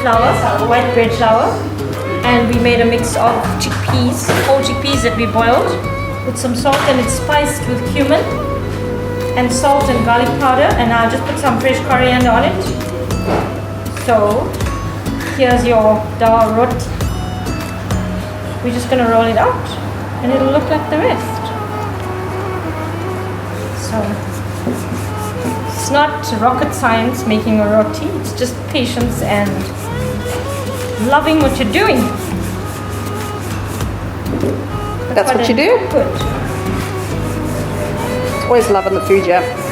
flour, white bread flour, and we made a mix of chickpeas, whole chickpeas that we boiled with some salt, and it's spiced with cumin and salt and garlic powder, and I'll just put some fresh coriander on it. So here's your dal roti. We're just going to roll it out and it'll look like the rest. So it's not rocket science making a roti, it's just patience and loving what you're doing. That's what you do? Good. Always loving the food, yeah.